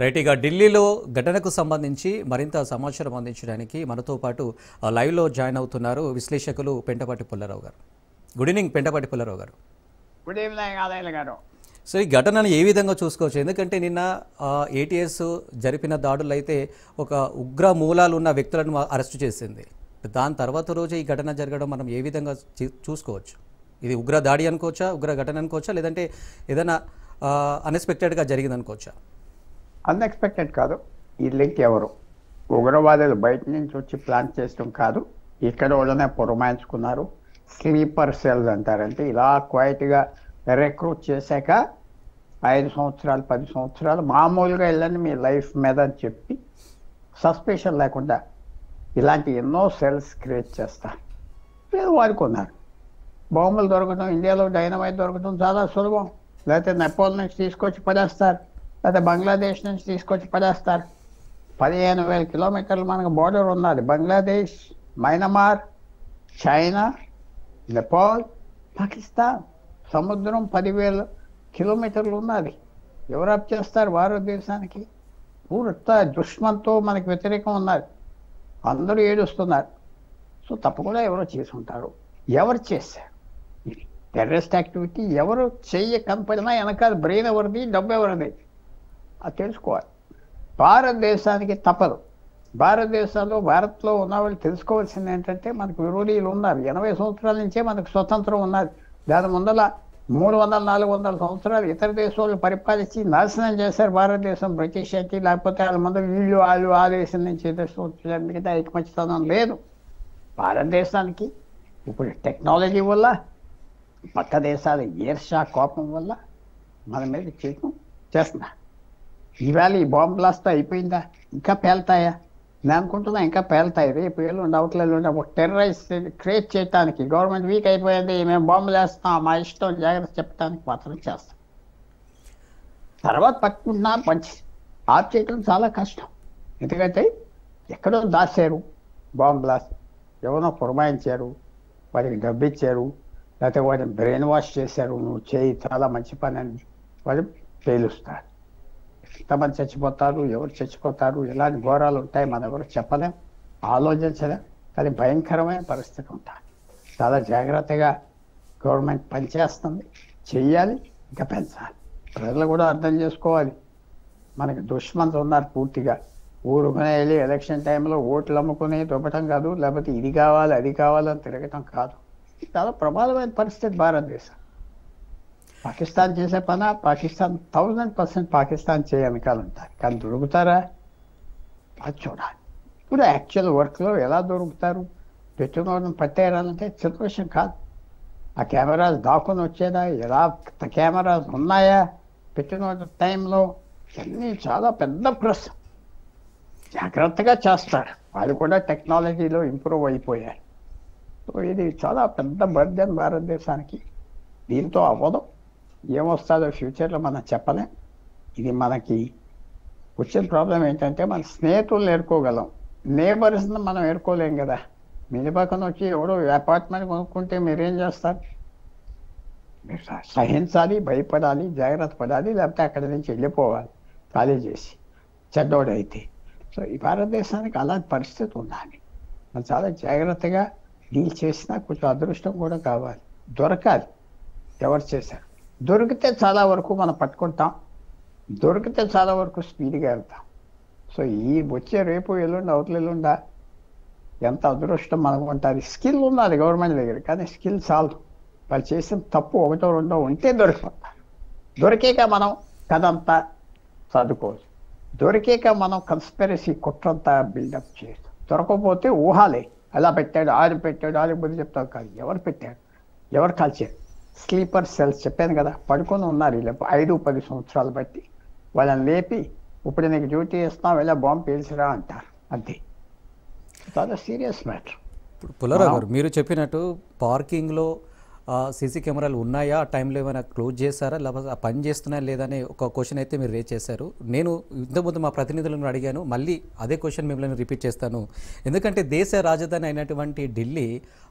Right. ఇక ఢిల్లీలో ఘటనకు సంబంధించి మరింత సమాచారం అందించడానికి మనతో పాటు లైవ్లో జాయిన్ అవుతున్నారు విశ్లేషకులు పెంటపాటి పుల్లారావు గారు. గుడ్ ఈవినింగ్ పెంటపాటి పుల్లారావు గారు. గుడ్ ఈవినింగ్ ఆదాయల గారు. సో ఈ ఘటనను ఏ విధంగా చూసుకోవచ్చు? ఎందుకంటే నిన్న ఏటీఎస్ జరిపిన దాడులు అయితే ఒక ఉగ్ర మూలాలు ఉన్న వ్యక్తులను అరెస్టు చేసింది. దాని తర్వాత రోజే ఈ ఘటన జరగడం మనం ఏ విధంగా చూసుకోవచ్చు? ఇది ఉగ్ర దాడి అనుకోవచ్చా, ఉగ్ర ఘటన అనుకోవచ్చా, లేదంటే ఏదైనా అన్ఎక్స్పెక్టెడ్గా జరిగింది అనుకోవచ్చా? అన్ఎక్స్పెక్టెడ్ కాదు. ఈ లింక్ ఎవరు ఉగ్రవాదులు బయట నుంచి వచ్చి ప్లాన్ చేయడం కాదు, ఇక్కడ వాళ్ళనే పురమాయించుకున్నారు. స్లీపర్ సెల్స్ అంటారంటే ఇలా క్వైట్గా రిక్రూట్ చేశాక 5 సంవత్సరాలు 10 సంవత్సరాలు మామూలుగా వెళ్ళండి మీ లైఫ్ మీద అని చెప్పి సస్పెషన్ లేకుండా ఇలాంటి ఎన్నో సెల్స్ క్రియేట్ చేస్తారు. వీళ్ళు వాడుకున్నారు. బాంబులు దొరకడం, ఇండియాలో డైనమైట్ దొరకడం చాలా సులభం. లేకపోతే నెపాల్ నుంచి తీసుకొచ్చి పడేస్తారు, లేకపోతే బంగ్లాదేశ్ నుంచి తీసుకొచ్చి పడేస్తారు. 15,000 కిలోమీటర్లు మనకు బోర్డర్ ఉన్నది. Bangladesh, Myanmar, China, Nepal, Pakistan. సముద్రం 10,000 కిలోమీటర్లు ఉన్నది. ఎవరు అప్ చేస్తారు భారతదేశానికి? పూర్తి దుష్మన్తో మనకి వ్యతిరేకం ఉన్నది. అందరూ ఏడుస్తున్నారు. సో తప్పకుండా ఎవరో చేసి ఉంటారు. ఎవరు చేశారు ఇది టెర్రరిస్ట్ యాక్టివిటీ? ఎవరు చెయ్య కనపడినా వెనకాల బ్రెయిన్ ఎవరిది, డబ్బు ఎవరిది అది తెలుసుకోవాలి. భారతదేశానికి తప్పదు. భారత్లో ఉన్న వాళ్ళు తెలుసుకోవాల్సింది ఏంటంటే మనకు విరోధీలు ఉన్నారు. 80 సంవత్సరాల నుంచే మనకు స్వతంత్రం ఉన్నది. దాని ముందల 300-400 సంవత్సరాలు ఇతర దేశాలు పరిపాలించి నాశనం చేశారు భారతదేశం. బ్రిటిష్ అయితే లేకపోతే వాళ్ళ ముందు వీళ్ళు వాళ్ళు ఆ దేశం నుంచి మిగతా ఐకమత్యతనం లేదు భారతదేశానికి. ఇప్పుడు టెక్నాలజీ వల్ల, పక్క దేశాల ఈర్ష్యా కోపం వల్ల మన మీద చేస్తున్నారు. ఈవేళ ఈ బాంబ్ బ్లాస్ట్ అయిపోయిందా? ఇంకా పేలుతాయా? నేను అనుకుంటున్నా ఇంకా పేలుతాయి. రేపు ఏళ్ళు అవుట్లలో ఒక టెర్రరిస్ట్ క్రియేట్ చేయడానికి గవర్నమెంట్ వీక్ అయిపోయింది, మేము బాంబులు వేస్తాం మా ఇష్టం జాగ్రత్త చెప్పడానికి మాత్రం చేస్తాం. తర్వాత పట్టుకుంటున్నా మంచి ఆఫ్ చేయడం చాలా కష్టం. ఎందుకంటే ఎక్కడో దాచారు బాంబ్ బ్లాస్ట్, ఎవరో పురమాయించారు, వాడికి డబ్బు ఇచ్చారు, లేకపోతే వాడిని బ్రెయిన్ వాష్ చేశారు, నువ్వు చేయి చాలా మంచి పని అని వాడు పేలుస్తారు. ఎంతమంది చచ్చిపోతారు, ఎవరు చచ్చిపోతారు, ఇలాంటి ఘోరాలు ఉంటాయి మనం ఎవరు చెప్పలేం, ఆలోచించలేం. కానీ భయంకరమైన పరిస్థితి ఉంటుంది. చాలా జాగ్రత్తగా గవర్నమెంట్ పనిచేస్తుంది, చెయ్యాలి, ఇంకా పెంచాలి. ప్రజలు కూడా అర్థం చేసుకోవాలి. మనకి దుష్మన్స్ ఉన్నారు పూర్తిగా. ఊరుకునే వెళ్ళి ఎలక్షన్ టైంలో ఓట్లు అమ్ముకుని దొబ్బటం కాదు, లేకపోతే ఇది కావాలి అది కావాలని తిరగటం కాదు. చాలా ప్రమాదమైన పరిస్థితి భారతదేశం. పాకిస్తాన్ చేసే పని పాకిస్తాన్ 1000% పాకిస్తాన్ చేయనకాలంటారు. కానీ దొరుకుతారా అది చూడాలి. ఇప్పుడు యాక్చువల్ వర్క్లో ఎలా దొరుకుతారు? పెట్టుకోవడం పట్టేయాలంటే చిన్న విషయం కాదు. ఆ కెమెరాస్ దాక్కుని వచ్చేదా? ఎలా కెమెరాస్ ఉన్నాయా పెట్టిన టైంలో? ఇవన్నీ చాలా పెద్ద ప్రశ్న. జాగ్రత్తగా చేస్తారు. వాళ్ళు కూడా టెక్నాలజీలో ఇంప్రూవ్ అయిపోయారు. సో ఇది చాలా పెద్ద బర్డెన్ భారతదేశానికి. దీంతో అవ్వదు. ఏమొస్తుందో ఫ్యూచర్లో మనం చెప్పలేం. ఇది మనకి వచ్చిన ప్రాబ్లం ఏంటంటే మన స్నేహితులను ఏరుకోగలం, నేబర్స్ని మనం ఏరుకోలేం కదా. మీ పక్కన వచ్చి ఎవడో అపార్ట్మెంట్ కొనుక్కుంటే మీరేం చేస్తారు? మీరు సహించాలి, భయపడాలి, జాగ్రత్త పడాలి, లేకపోతే అక్కడి నుంచి వెళ్ళిపోవాలి ఖాళీ చేసి చెడ్డోడైతే. సో ఈ భారతదేశానికి అలాంటి పరిస్థితి ఉండాలి. మనం చాలా జాగ్రత్తగా డీల్ చేసినా కొంచెం అదృష్టం కూడా కావాలి. దొరకాలి ఎవరు చేశారు. దొరికితే చాలా వరకు మనం పట్టుకుంటాం, దొరికితే చాలా వరకు స్పీడ్గా వెళ్తాం. సో ఈ వచ్చే రేపు ఎల్లుండి అవతలెల్లుండా ఎంత అదృష్టం మనకు ఉంటుంది. స్కిల్ ఉన్నది గవర్నమెంట్ దగ్గర, కానీ స్కిల్ చాలు. వాళ్ళు చేసిన తప్పు 1-2 ఉంటే దొరికిపోతారు. దొరికేక మనం కథంతా చదువుకోవచ్చు. దొరికేక మనం కన్స్పిరసీ కుట్రంతా బిల్డప్ చేయొచ్చు. దొరకకపోతే ఊహాలే, అలా పెట్టాడు, ఆరు పెట్టాడు, ఆరు బుద్ధి చెప్తావు కాదు. ఎవరు పెట్టాడు, ఎవరు కాల్చారు? స్లీపర్ సెల్స్ చెప్పాను కదా, పడుకొని ఉన్నారు ఇలా 5-10 సంవత్సరాలు బట్టి. వాళ్ళని లేపి ఇప్పుడు నీకు డ్యూటీ ఇస్తాం, వెళ్ళా బాంబు పేల్చిరా అంటారు. అంతే. చాలా సీరియస్ మ్యాటర్. ఇప్పుడు పుల్లారావు గారు మీరు చెప్పినట్టు పార్కింగ్లో సీసీ కెమెరాలు ఉన్నాయా, ఆ టైంలో ఏమైనా క్లోజ్ చేశారా, లేకపోతే ఆ పని చేస్తున్నాయా లేదా అనే ఒక క్వశ్చన్ అయితే మీరు రేజ్ చేశారు. నేను ఇంతకుముందు మా ప్రతినిధులను అడిగాను, మళ్ళీ అదే క్వశ్చన్ మిమ్మల్ని రిపీట్ చేస్తాను. ఎందుకంటే దేశ రాజధాని అయినటువంటి ఢిల్లీ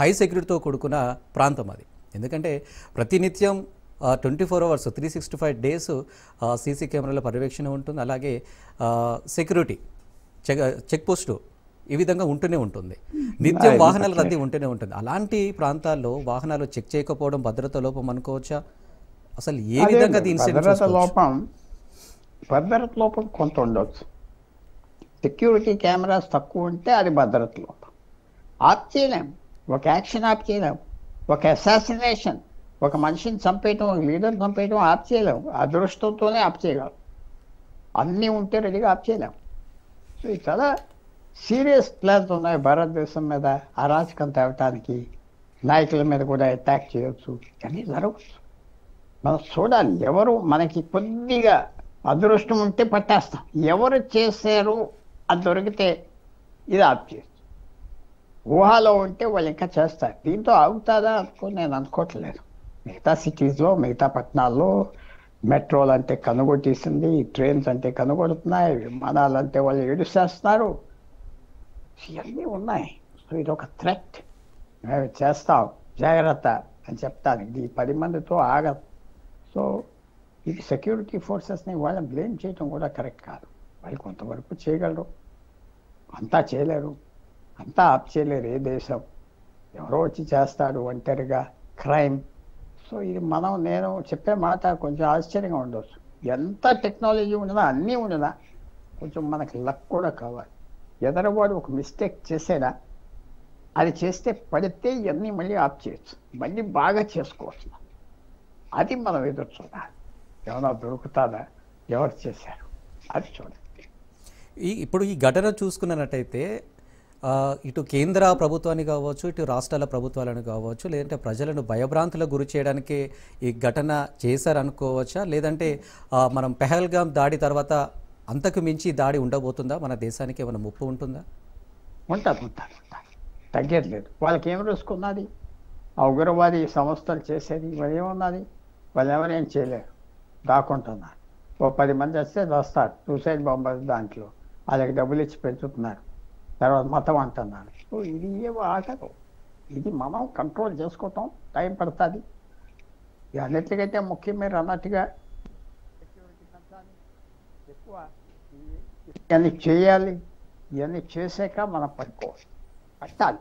హై సెక్యూరిటీతో కూడుకున్న ప్రాంతం అది. ఎందుకంటే ప్రతినిత్యం 24 hours 365 days సీసీ కెమెరాల పర్యవేక్షణ ఉంటుంది. అలాగే సెక్యూరిటీ చెక్ పోస్టు ఈ విధంగా ఉంటూనే ఉంటుంది. నిత్యం వాహనాల రద్దీ ఉంటూనే ఉంటుంది. అలాంటి ప్రాంతాల్లో వాహనాలు చెక్ చేయకపోవడం భద్రత లోపం అనుకోవచ్చా? అసలు ఏ విధంగా దీని భద్రత లోపం కొంత ఉండొచ్చు. సెక్యూరిటీ కెమెరాస్ తక్కువ ఉంటే అది భద్రత లోపం. ఆప్ చేయలేం, ఒక యాక్షన్ ఆప్ చేయలేం, ఒక అసాసినేషన్, ఒక మనిషిని చంపేయటం, ఒక లీడర్ చంపేయటం ఆప్ చేయలేం. అదృష్టంతోనే ఆప్ చేయగలం. అన్నీ ఉంటే రెడీగా ఆప్ చేయలేం. సో ఇది చాలా సీరియస్ ప్లాన్స్ ఉన్నాయి భారతదేశం మీద అరాచకం తేవటానికి. నాయకుల మీద కూడా అటాక్ చేయొచ్చు, అన్నీ జరగవచ్చు. మనం చూడాలి. ఎవరు మనకి కొద్దిగా అదృష్టం ఉంటే పట్టేస్తాం. ఎవరు చేశారు అది దొరికితే ఇది ఆప్ చేయొచ్చు. ఊహాలో ఉంటే వాళ్ళు ఇంకా చేస్తారు. దీంతో ఆగుతుందా అనుకుని నేను అనుకోవట్లేదు. మిగతా సిటీస్లో, మిగతా పట్టణాల్లో మెట్రోలు అంటే కనుగొట్టేసింది, ట్రైన్స్ అంటే కనుగొడుతున్నాయి, విమానాలు అంటే వాళ్ళు ఏడుసేస్తున్నారు. ఇవన్నీ ఉన్నాయి. సో ఇది ఒక థ్రెట్. మేము చేస్తాం, జాగ్రత్త అని చెప్తాను. ఇది 10 మందితో ఆగదు. సో ఇది సెక్యూరిటీ ఫోర్సెస్ని వాళ్ళని బ్లేమ్ చేయడం కూడా కరెక్ట్ కాదు. వాళ్ళు కొంతవరకు చేయగలరు, అంతా చేయలేరు, అంతా ఆప్ చేయలేరు. ఏ దేశం ఎవరో వచ్చి చేస్తాడు ఒంటరిగా క్రైమ్. సో ఇది నేను చెప్పే మాట కొంచెం ఆశ్చర్యంగా ఉండవచ్చు. ఎంత టెక్నాలజీ ఉండదా, అన్నీ ఉండదా, కొంచెం మనకి లక్ కూడా కావాలి. ఎదరవాడు ఒక మిస్టేక్ చేసేదా, అది చేస్తే పడితే ఇవన్నీ మళ్ళీ ఆప్ చేయొచ్చు, మళ్ళీ బాగా చేసుకోవచ్చు. అది మనం ఎదురు చూడాలి. ఏమైనా దొరుకుతుందా, ఎవరు చేశారు అది చూడండి. ఇప్పుడు ఈ ఘటన చూసుకున్నట్టయితే ఇటు కేంద్ర ప్రభుత్వాన్ని కావచ్చు, ఇటు రాష్ట్రాల ప్రభుత్వాలను కావచ్చు, లేదంటే ప్రజలను భయభ్రాంతులకు గురి చేయడానికి ఈ ఘటన చేశారనుకోవచ్చా? లేదంటే మనం పెహల్గాం దాడి తర్వాత అంతకు మించి దాడి ఉండబోతుందా? మన దేశానికి ఏమైనా ముప్పు ఉంటుందా? ఉంటుంది, తగ్గేది లేదు. వాళ్ళకి ఏం రుసుకున్నది? ఆ ఉగ్రవాది సంస్థలు చేసేది వాళ్ళు ఏమున్నది? వాళ్ళు ఎవరేం చేయలేరు, దాక్కుంటున్నారు. ఓ 10 మంది వస్తే వస్తారు, సూసైడ్ బాంబర్ దాంట్లో వాళ్ళకి డబ్బులు ఇచ్చి పెంచుతున్నారు, తర్వాత మతం అంటున్నారు. సో ఇది ఏమో ఆగదు. ఇది మనం కంట్రోల్ చేసుకోవటం టైం పడుతుంది. అన్నిటికంటే ముఖ్యం మీరు అన్నట్టుగా సెక్యూరిటీ పెంచాలి, ఎక్కువ ఇవన్నీ చేయాలి. ఇవన్నీ చేసాక మనం పట్టాలి,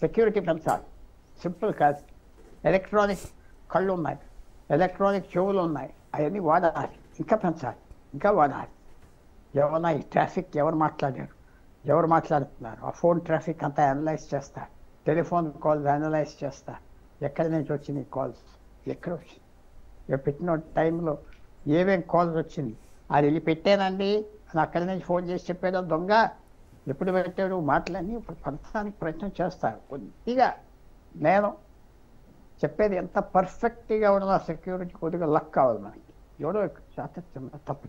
సెక్యూరిటీ పెంచాలి. సింపుల్ కాదు. ఎలక్ట్రానిక్ కళ్ళు ఉన్నాయి, ఎలక్ట్రానిక్ చెవులు ఉన్నాయి, అవన్నీ వాడాలి, ఇంకా పెంచాలి, ఇంకా వాడాలి. ఏమన్నా ఈ ట్రాఫిక్ ఎవరు మాట్లాడారు, ఎవరు మాట్లాడుతున్నారు, ఆ ఫోన్ ట్రాఫిక్ అంతా అనలైజ్ చేస్తారు, టెలిఫోన్ కాల్స్ అనలైజ్ చేస్తారు. ఎక్కడి నుంచి వచ్చినాయి కాల్స్, ఎక్కడ వచ్చింది, పెట్టిన టైంలో ఏమేం కాల్స్ వచ్చింది, అది వెళ్ళి పెట్టానండి అని అక్కడి నుంచి ఫోన్ చేసి చెప్పాడు దొంగ, ఎప్పుడు పెట్టాడు, మాటలన్నీ ఇప్పుడు పడటానికి ప్రయత్నం చేస్తారు. కొద్దిగా నేను చెప్పేది ఎంత పర్ఫెక్ట్గా ఉన్న సెక్యూరిటీ కొద్దిగా లక్ కావాలి మనకి. ఎవడో చాతత్యంగా తప్పు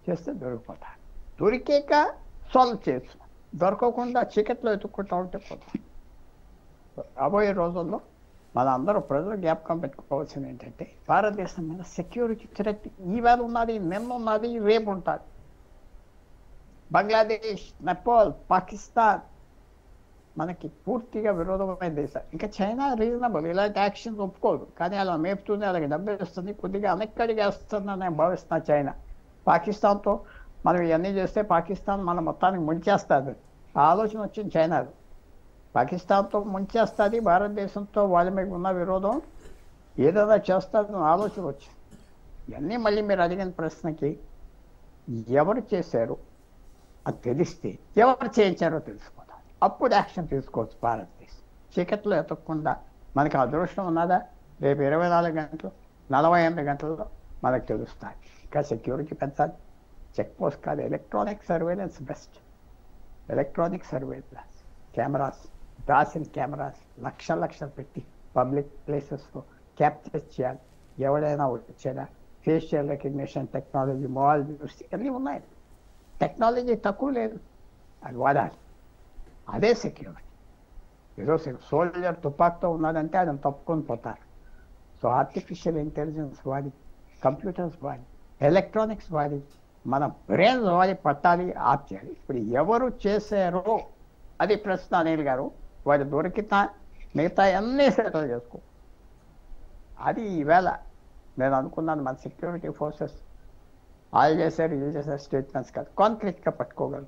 చేస్తే దొరికిపోతారు. దొరికాక సాల్వ్ చేయొచ్చు, దొరకకుండా చీకట్లో ఎత్తుక్కుంటా ఉంటే పోతాం. రాబోయే రోజుల్లో మన అందరూ ప్రజలు జ్ఞాపకం పెట్టుకోవాల్సింది ఏంటంటే, భారతదేశం మీద సెక్యూరిటీ థ్రెట్ ఈవేళ ఉన్నది, నిన్న ఉన్నది, రేపు ఉంటుంది. బంగ్లాదేశ్, నేపాల్, పాకిస్తాన్ మనకి పూర్తిగా విరోధమైన దేశాలు. ఇంకా చైనా రీజనబుల్, ఇలాంటి యాక్షన్స్ ఒప్పుకోదు, కానీ అలా మేపుతుంది, అలాగే డబ్బు ఇస్తుంది, కొద్దిగా వెనక్కడిగేస్తుందని నేను భావిస్తున్నా చైనా. పాకిస్తాన్తో మనం ఇవన్నీ చేస్తే పాకిస్తాన్ మన మొత్తానికి ముంచేస్తుంది, ఆ ఆలోచన వచ్చింది చైనాలో. పాకిస్తాన్తో ముంచేస్తుంది, భారతదేశంతో వాళ్ళ మీద ఉన్న విరోధం ఏదైనా చేస్తుందని ఆలోచన వచ్చింది. ఇవన్నీ మళ్ళీ మీరు అడిగిన ప్రశ్నకి ఎవరు చేశారు అది తెలిస్తే, ఎవరు చేయించారో తెలుసుకోవాలి, అప్పుడు యాక్షన్ తీసుకోవచ్చు. భారతదేశం చీకట్లో ఎతకకుండా మనకి అదృష్టం ఉన్నదా, రేపు 24 గంటలు 48 గంటల్లో మనకు తెలుస్తాయి. ఇంకా సెక్యూరిటీ పెంచాలి, చెక్ పోస్ట్ కాదు, electronic surveillance best. Electronic surveillance cameras, దాసిన కెమెరాస్ లక్షలు పెట్టి పబ్లిక్ ప్లేసెస్లో క్యాప్చర్ చేయాలి. ఎవడైనా వచ్చేదా, facial recognition technology, mobile views అన్నీ ఉన్నాయి. టెక్నాలజీ తక్కువ లేదు, అది వాడాలి. అదే సెక్యూరిటీ. ఏదో సోల్జర్ తుపాక్తో ఉన్నదంటే ఆయన తప్పుకొని పోతారు. సో ఆర్టిఫిషియల్ ఇంటెలిజెన్స్ వాడి, కంప్యూటర్స్ వాడి, ఎలక్ట్రానిక్స్ వాడి, మన బ్రెయిన్స్ వాడి పట్టాలి, ఆప్ చేయాలి. ఇప్పుడు ఎవరు చేశారో అది ప్రశ్న. అనిల్ గారు, వాడు దొరికితే మిగతా అన్నీ సెటిల్ చేసుకో. అది ఈవేళ నేను అనుకున్నాను మన సెక్యూరిటీ ఫోర్సెస్ వాళ్ళు చేశారు వీళ్ళు చేశారు స్టేట్మెంట్స్ కాదు, కాంక్రీట్గా పట్టుకోగలరు.